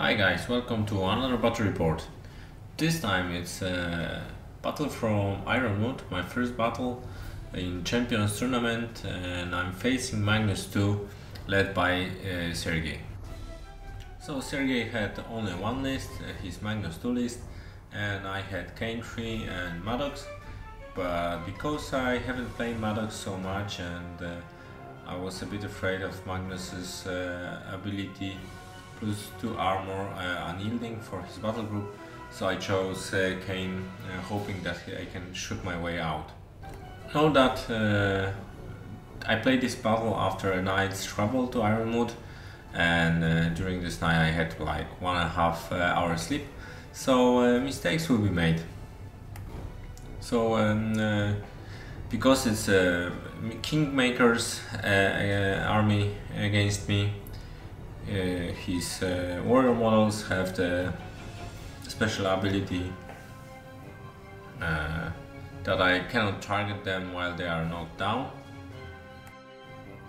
Hi guys, welcome to another battle report. This time it's a battle from Moot, my first battle in Champions Tournament, and I'm facing Magnus2 led by Sergey. So Sergey had only one list, his Magnus2 list, and I had Caine3 and Maddox, but because I haven't played Maddox so much and I was a bit afraid of Magnus's ability plus 2 armor unyielding for his battle group, so I chose Caine, hoping that I can shoot my way out. Know that I played this battle after a night's travel to Moot, and during this night I had like 1.5 hours sleep, so mistakes will be made. So because it's Kingmaker's army against me, his warrior models have the special ability that I cannot target them while they are knocked down.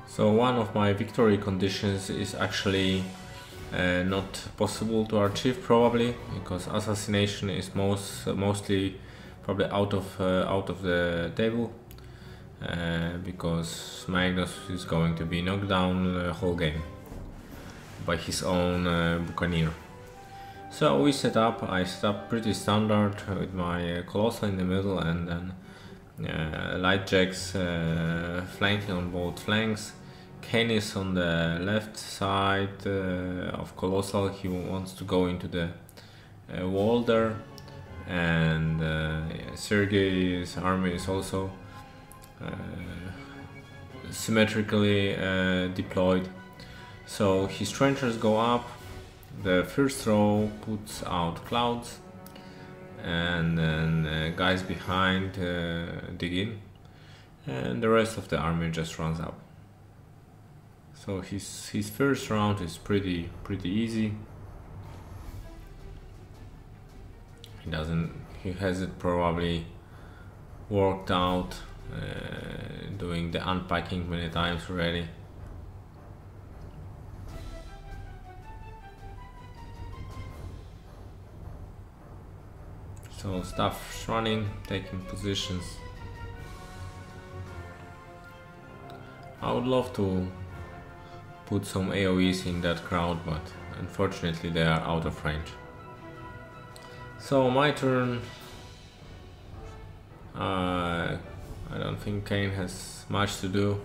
So one of my victory conditions is actually not possible to achieve, probably because assassination is mostly probably out of the table, because Magnus is going to be knocked down the whole game by his own Buccaneer. So I set up pretty standard with my Colossal in the middle and then light jacks flanking on both flanks. Caine is on the left side of Colossal. He wants to go into the wall there, and Sergey's army is also symmetrically deployed. So his trenchers go up, the first row puts out clouds, and then guys behind dig in, and the rest of the army just runs up. So his first round is pretty easy. He has it probably worked out, doing the unpacking many times already. So stuff's running, taking positions. I would love to put some AoEs in that crowd, but unfortunately they are out of range. So my turn. I don't think Caine has much to do.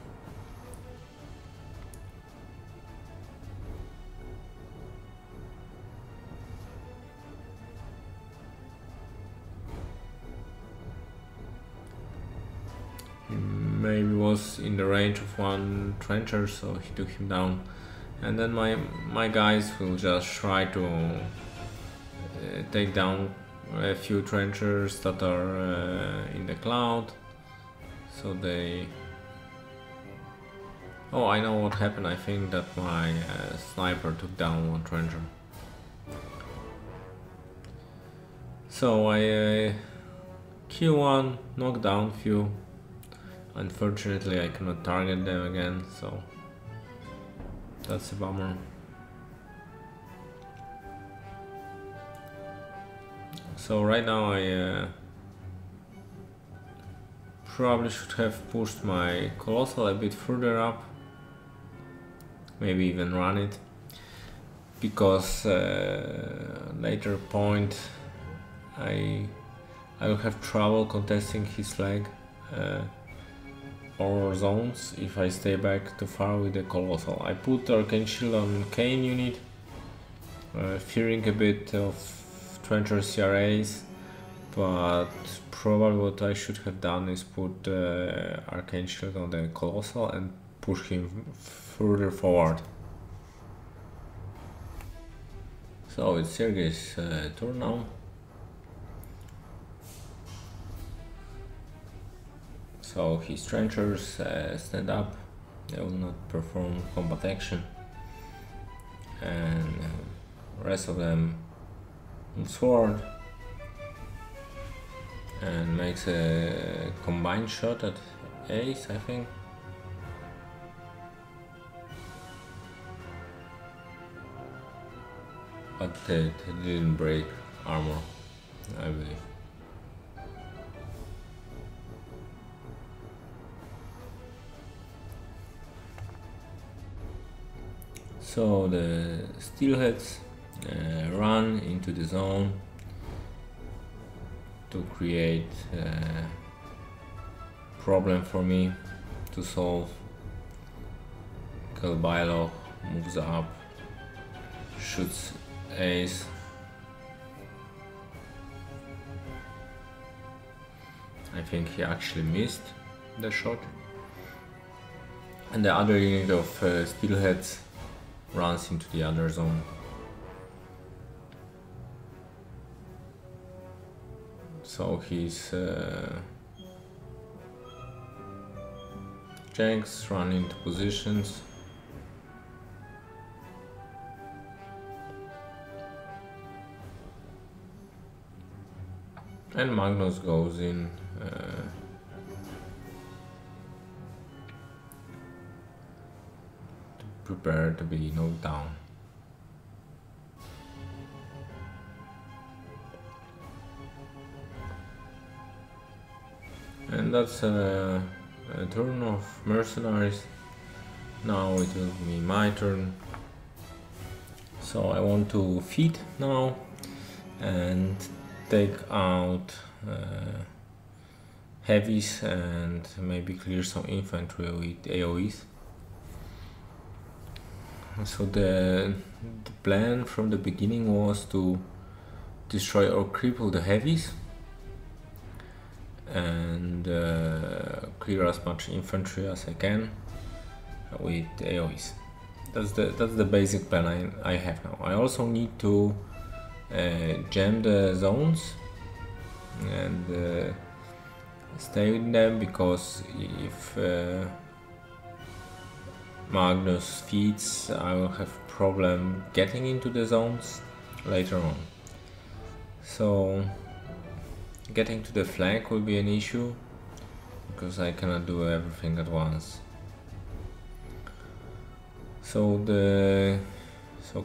Maybe was in the range of one trencher, so he took him down, and then my guys will just try to take down a few trenchers that are in the cloud. So they... Oh, I know what happened. I think that my sniper took down one trencher. So I kill one, knock down few. Unfortunately, I cannot target them again, so that's a bummer. So right now I probably should have pushed my Colossal a bit further up, maybe even run it, because later point I will have trouble contesting his flag or zones if I stay back too far with the Colossal. I put Arcane Shield on Caine unit, fearing a bit of trencher CRAs, but probably what I should have done is put Arcane Shield on the Colossal and push him further forward. So it's Sergey's turn now. So his trenchers stand up, they will not perform combat action, and the rest of them move forward and makes a combined shot at ace, I think. but it didn't break armor, I believe. So the Steelheads run into the zone to create a problem for me to solve. Kell Bailoch moves up, shoots ace. I think he actually missed the shot. And the other unit of Steelheads runs into the other zone. So his Janks run into positions. And Magnus goes in to prepare to be knocked down. And that's a turn of mercenaries. Now it will be my turn. So I want to feed now and take out heavies and maybe clear some infantry with AoEs. So the plan from the beginning was to destroy or cripple the heavies and clear as much infantry as I can with AoEs. That's the basic plan I have now. I also need to jam the zones and stay with them, because if Magnus feeds, I will have problem getting into the zones later on. So getting to the flank will be an issue, because I cannot do everything at once. So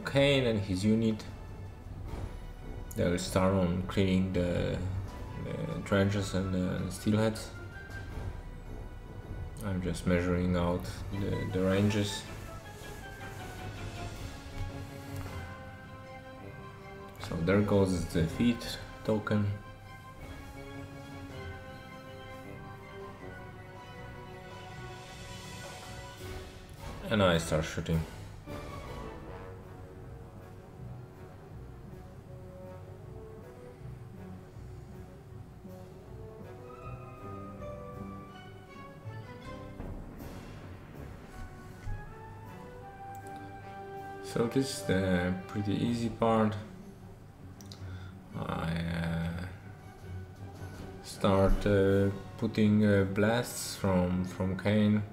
Caine and his unit, they'll start on clearing the trenches and the steelheads. I'm just measuring out the ranges. So there goes the feed token. And I start shooting. So this is the pretty easy part. I start putting blasts from Caine.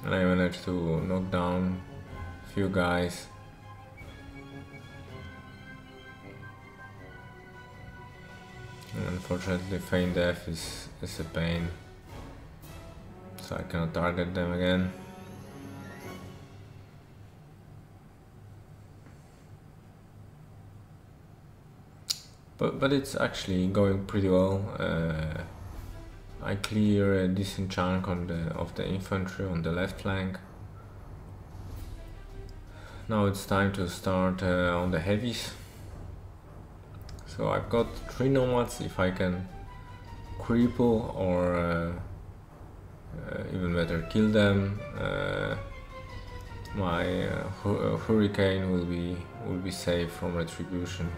And I managed to knock down a few guys. And unfortunately, feign death is a pain, so I cannot target them again. But it's actually going pretty well. I clear a decent chunk of the infantry on the left flank. Now it's time to start on the heavies. So I've got 3 Nomads. If I can cripple or even better kill them, my Hurricane will be safe from retribution.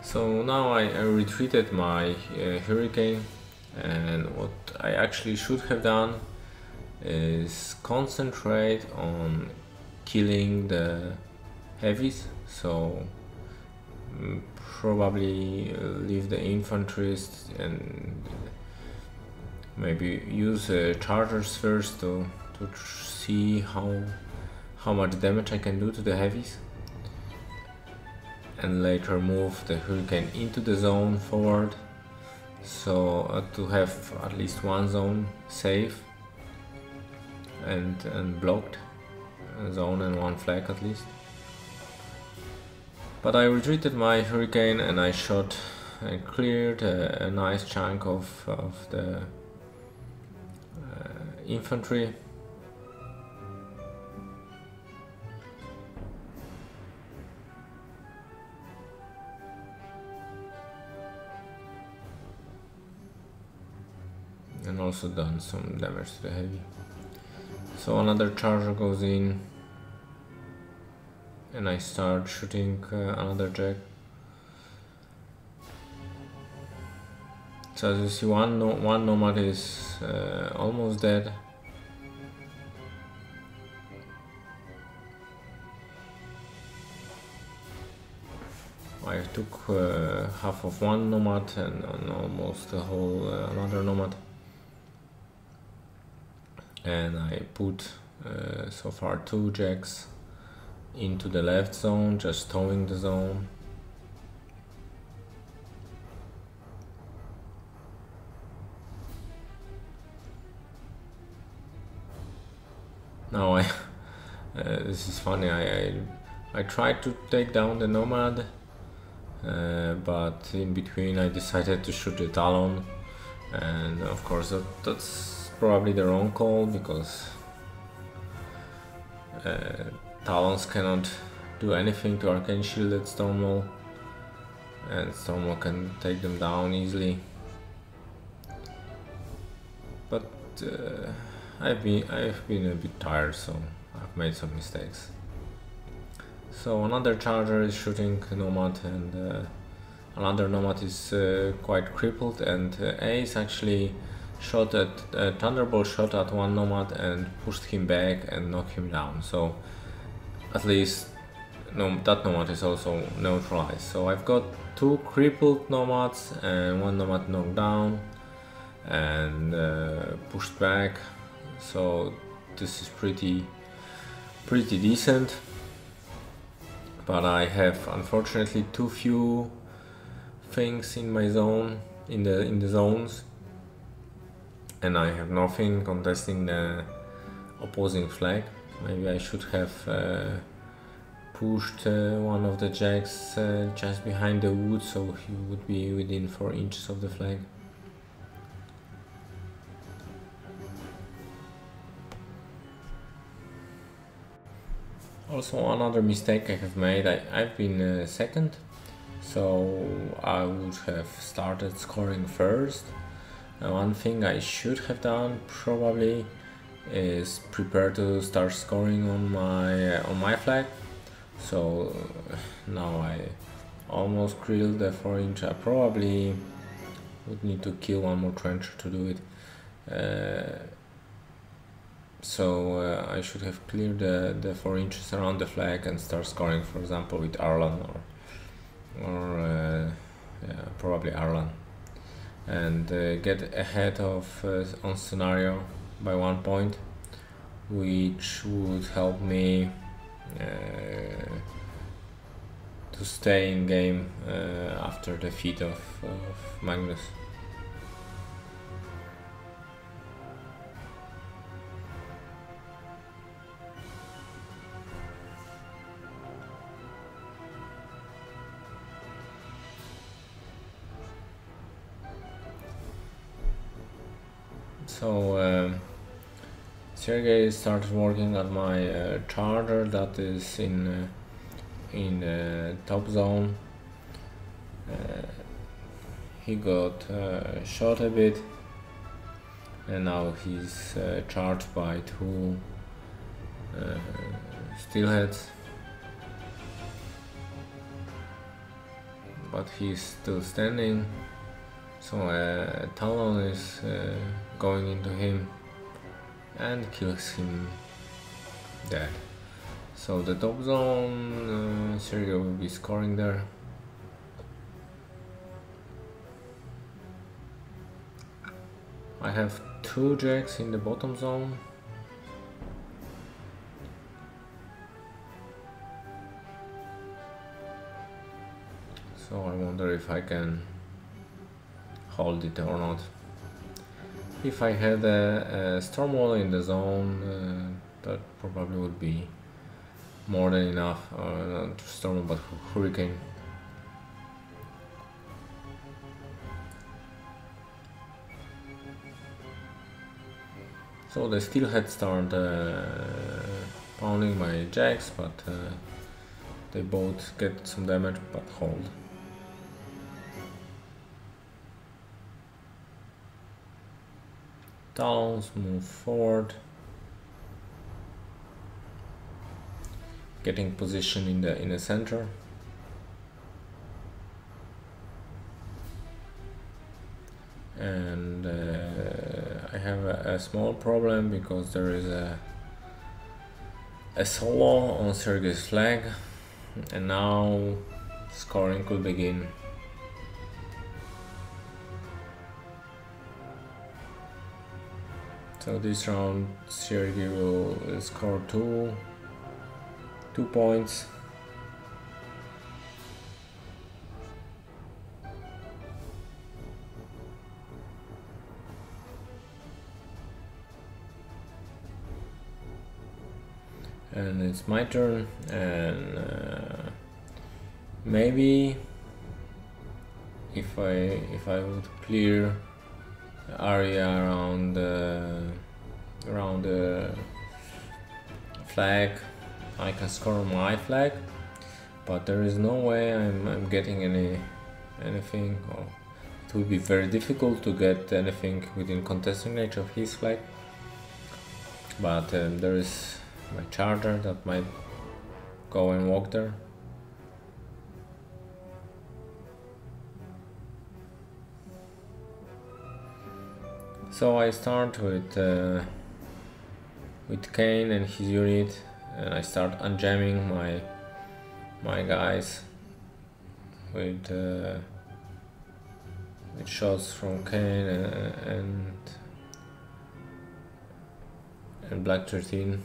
So now I retreated my Hurricane, and what I actually should have done is concentrate on killing the heavies. So probably leave the infantries and maybe use chargers first to see how much damage I can do to the heavies, and later move the Hurricane into the zone forward so to have at least one zone safe and blocked zone and one flag at least. But I retreated my Hurricane and I shot and cleared a nice chunk of the infantry. And also done some damage to the heavy. So another charger goes in and I start shooting another jack. So as you see, one Nomad is almost dead. I took half of one Nomad and almost the whole another Nomad. And I put so far 2 jacks into the left zone, just towing the zone. Now this is funny, I tried to take down the Nomad, but in between I decided to shoot the Talon, and of course that's probably the wrong call, because Talons cannot do anything to Arcane Shielded Stormwall, and Stormwall can take them down easily. But I've been a bit tired, so I've made some mistakes. So another charger is shooting Nomad, and another Nomad is quite crippled, and Ace actually shot at Thunderbolt shot at one Nomad and pushed him back and knocked him down. So at least that Nomad is also neutralized. So I've got 2 crippled Nomads and 1 Nomad knocked down and pushed back. So this is pretty decent. But I have unfortunately too few things in my zone, in the zones, and I have nothing contesting the opposing flag. Maybe I should have pushed one of the jacks just behind the wood, so he would be within 4 inches of the flag. Also, another mistake I have made, I've been second, so I would have started scoring first. One thing I should have done probably is prepare to start scoring on my flag. So now I almost killed the 4 inch. I probably would need to kill one more trencher to do it. So I should have cleared the 4 inches around the flag and start scoring, for example, with Arlan or probably Arlan, and get ahead of on scenario by 1 point, which would help me to stay in game after the defeat of Magnus. So Sergey started working on my charger that is in the top zone. He got shot a bit, and now he's charged by 2 Steelheads, but he's still standing. So Talon is going into him and kills him dead. So the top zone, Sergey will be scoring there. I have 2 jacks in the bottom zone. So I wonder if I can hold it or not. If I had a storm wall in the zone, that probably would be more than enough. Not storm, but hurricane. So the Steelhead start pounding my jacks, but they both get some damage but hold. Talons move forward, getting position in the center. And I have a small problem because there is a solo on Sergei's flag, and now scoring could begin. So this round Sergei will score two points. And it's my turn, and maybe if I would clear the area around the flag, I can score my flag, but there is no way I'm getting anything, or it will be very difficult to get anything within contesting range of his flag. But there is my charger that might go and walk there. So I start with Caine and his unit, and I start unjamming my guys with shots from Caine and Black 13.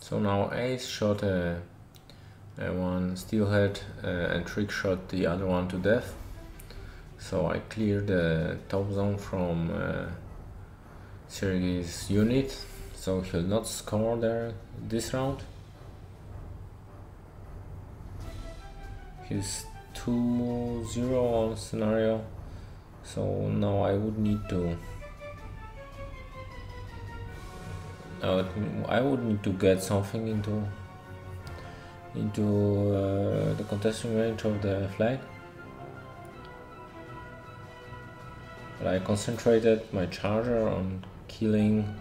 So now Ace shot one Steelhead and trick shot the other one to death. So I cleared the top zone from Sergei's unit, so he'll not score there this round. He's 2-0 on scenario, so now I would need to get something into the contesting range of the flag. But I concentrated my charger on killing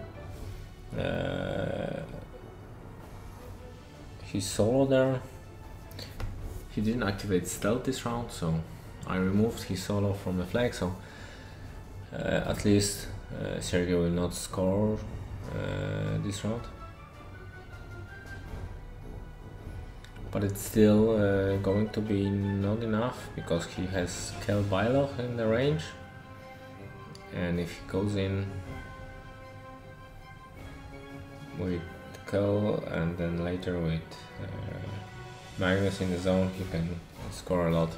his solo there. He didn't activate stealth this round, so I removed his solo from the flag, so at least Sergei will not score this round. But it's still going to be not enough, because he has Kell Bailoch in the range, and if he goes in with Kell and then later with Magnus in the zone, he can score a lot.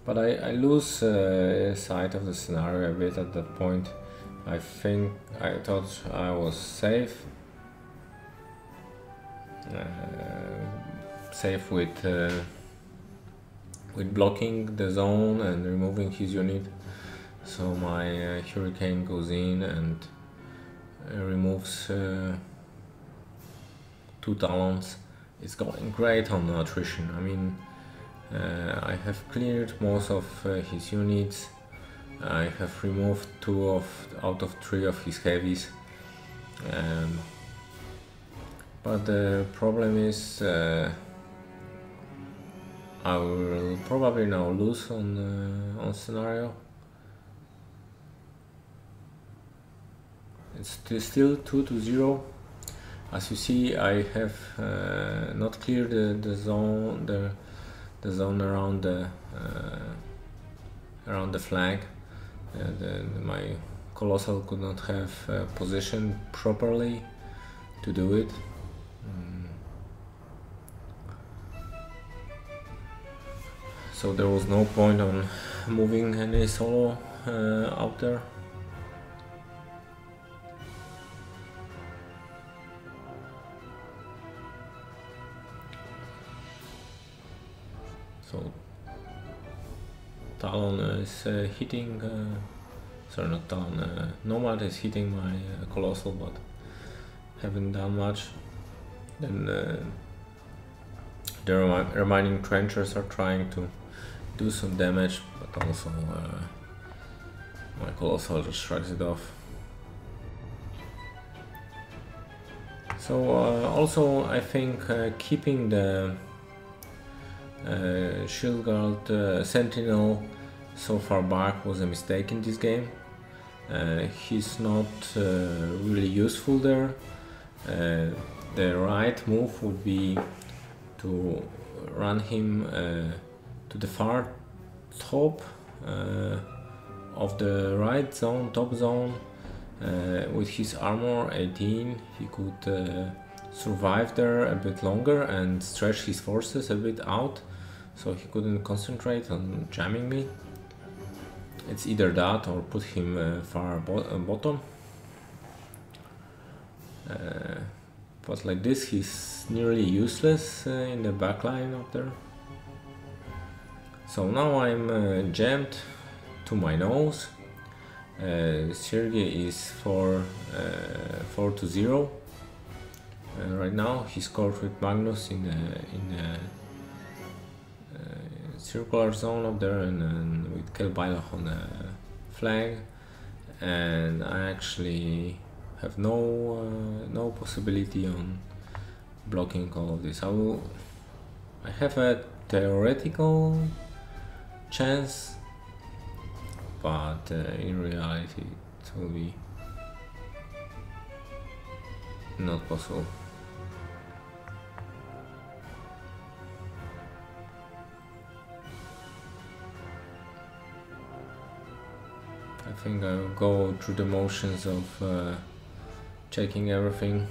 But I lose sight of the scenario a bit at that point. I thought I was safe. Safe with blocking the zone and removing his unit. So my Hurricane goes in and removes 2 Talons. It's going great on attrition. I mean, I have cleared most of his units. I have removed 2 out of 3 of his heavies. But the problem is I will probably now lose on scenario. it's still 2-0. As you see, I have not cleared the zone, the zone around the flag. My Colossal could not have positioned properly to do it. So there was no point on moving any solo out there. So Talon is hitting, sorry, not Talon, Nomad is hitting my Colossal, but haven't done much. Then the remaining trenchers are trying to do some damage, but also my Colossal just shrugs it off. So also I think keeping the Shield Guard Sentinel so far back was a mistake in this game. He's not really useful there. The right move would be to run him to the far top of the right zone, top zone. With his armor 18 he could survive there a bit longer and stretch his forces a bit out, so he couldn't concentrate on jamming me. It's either that or put him far bottom. But like this he's nearly useless in the backline up there. So now I'm jammed to my nose. Sergei is 4-0 right now. He scored with Magnus in the circular zone up there, and with Kell Bailoch on the flag, and I actually have no possibility on blocking all of this. I have a theoretical chance, but in reality it will be not possible. I think I'll go through the motions of checking everything.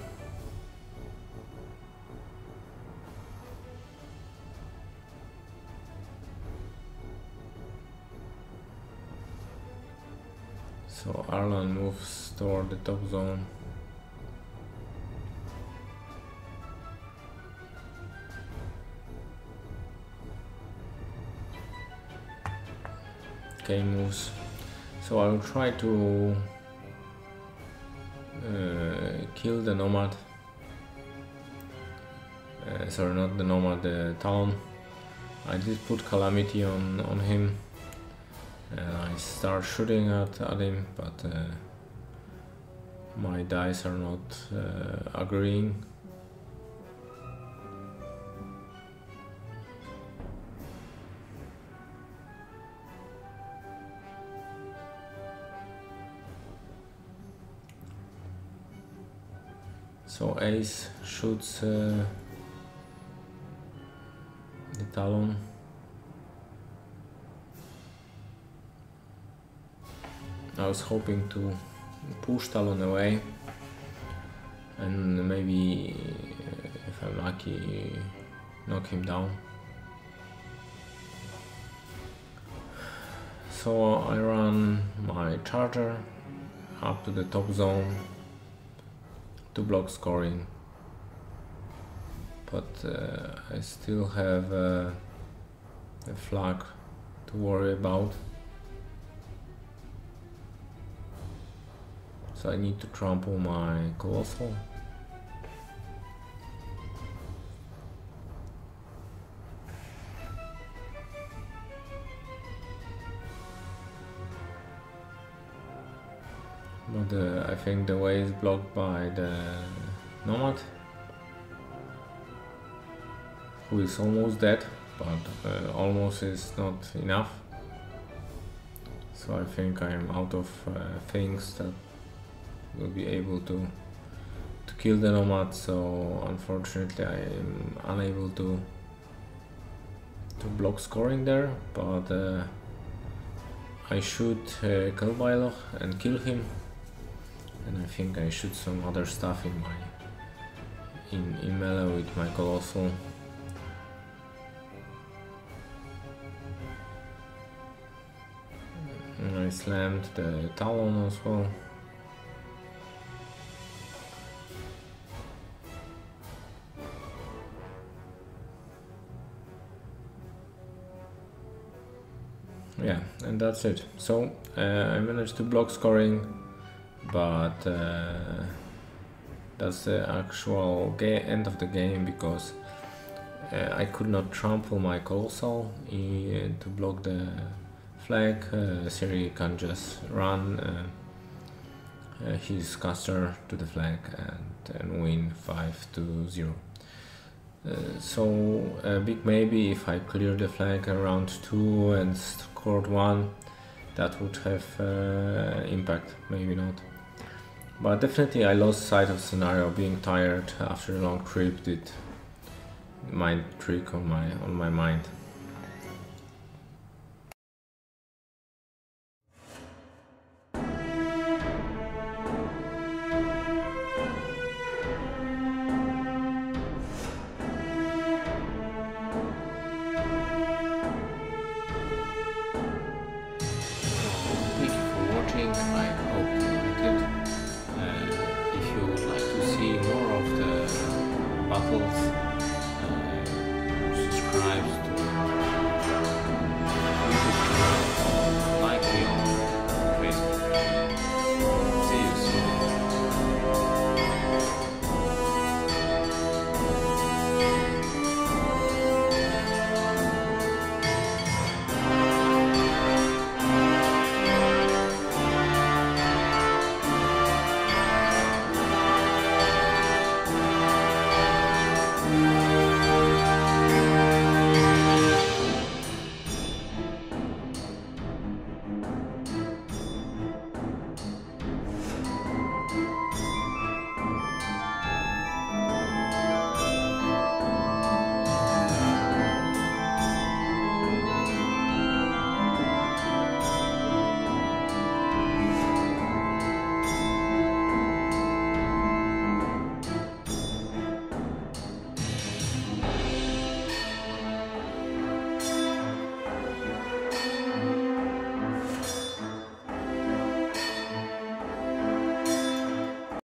So Arlan moves toward the top zone. Caine moves. So I will try to kill the Nomad. Sorry, not the Nomad, the Talon. I did put Calamity on him. I start shooting at him, but my dice are not agreeing. So Ace shoots the Talon. I was hoping to push Talon away and maybe, if I'm lucky, knock him down. So I run my charger up to the top zone to block scoring, but I still have a flag to worry about. So I need to trample my Colossal. But I think the way is blocked by the Nomad, who is almost dead, but almost is not enough. So I think I'm out of things that will be able to kill the Nomad, so unfortunately I am unable to block scoring there, but I shoot Kell Bailoch and kill him, and I think I shoot some other stuff in melee with my Colossal. And I slammed the Talon as well. Yeah, and that's it. So I managed to block scoring, but that's the actual end of the game, because I could not trample my Colossal to block the flag. Siri can just run his caster to the flag and win 5-0. So a big maybe if I clear the flag around 2 and scored 1, that would have impact, maybe not. But definitely I lost sight of scenario. Being tired after a long trip did mind trick on my mind.